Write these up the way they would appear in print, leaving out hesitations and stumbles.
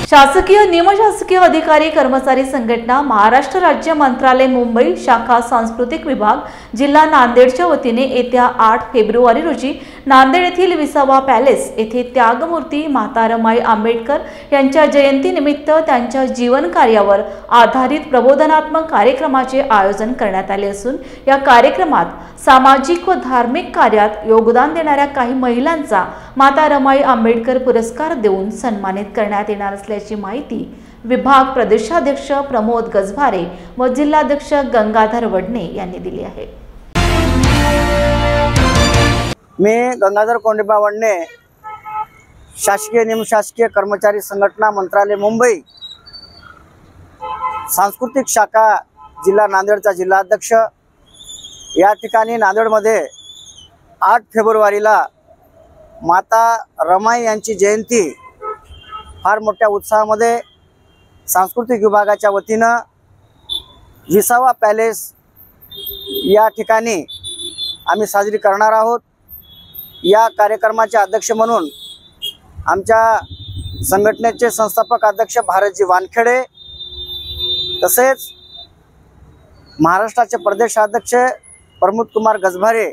शासकीय निमशासकीय अधिकारी कर्मचारी संघटना महाराष्ट्र राज्य मंत्रालय मुंबई शाखा सांस्कृतिक विभाग जिल्हा नांदेडच्या वतीने येत्या 8 फेब्रुवारी रोजी नांदेड येथील विसावा पॅलेस येथे त्यागमूर्ती माता रमाई आंबेडकर यांच्या जयंतीनिमित्त त्यांच्या जीवन कार्यावर आधारित प्रबोधनात्मक कार्यक्रमाचे आयोजन करण्यात आले असून या कार्यक्रमात सामाजिक व धार्मिक कार्यात योगदान देणाऱ्या काही महिलांचा माता रमाई आंबेडकर पुरस्कार देऊन सन्मानित करण्यात येणार असल्याची माहिती विभाग प्रदेशाध्यक्ष प्रमोद गजभारे व जिल्हाध्यक्ष गंगाधर वडणे यांनी दिली आहे। मी गंगाधर कोंडीबा वडणे, शासकीय निमशासकीय कर्मचारी संघटना मंत्रालय मुंबई सांस्कृतिक शाखा जिल्हा नांदेडचा जिल्हाध्यक्ष। या ठिकाणी नांदेडमध्ये 8 फेब्रुवारीला माता रमाई यांची जयंती फार मोठ्या उत्साहामध्ये सांस्कृतिक विभागाच्या वतीनं विसावा पॅलेस या ठिकाणी आम्ही साजरी करणार आहोत। या कार्यक्रमाचे अध्यक्ष म्हणून आमच्या संघटनेचे संस्थापक अध्यक्ष भारतजी वानखेडे, तसेच महाराष्ट्राचे प्रदेशाध्यक्ष प्रमोद कुमार गजभारे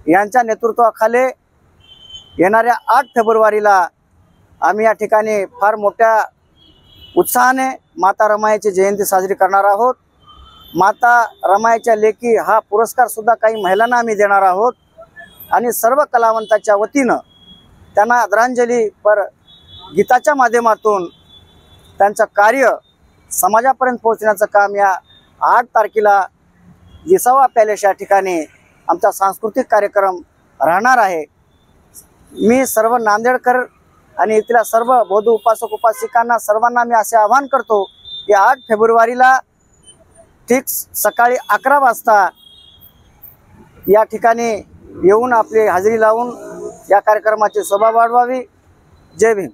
यांच्या नेतृत्वाखाली येणाऱ्या 8 फेब्रुवारीला आम्ही या ठिकाणी फार मोठ्या उत्साहाने माता रमाईची जयंती साजरी करणार आहोत। माता रमाईच्या लेखी हा पुरस्कार सुद्धा काही महिलांना आम्ही देणार आहोत आणि सर्व कलावंताच्या वतीनं त्यांना आदरांजली पर गीताच्या माध्यमातून त्यांचं कार्य समाजापर्यंत पोहोचण्याचं काम या 8 तारखेला विसावा पॅलेस या ठिकाणी आमचा सांस्कृतिक कार्यक्रम राहणार आहे। मी सर्व नांदेडकर आणि इथल्या सर्व बौद्ध उपासक उपासिकांना सर्वांना मी असे आवाहन करतो की 8 फेब्रुवारीला ठीक सकाळी 11 वाजता या ठिकाणी येऊन आपली हजेरी लावून या कार्यक्रमाची शोभा वाढवावी। जय भीम।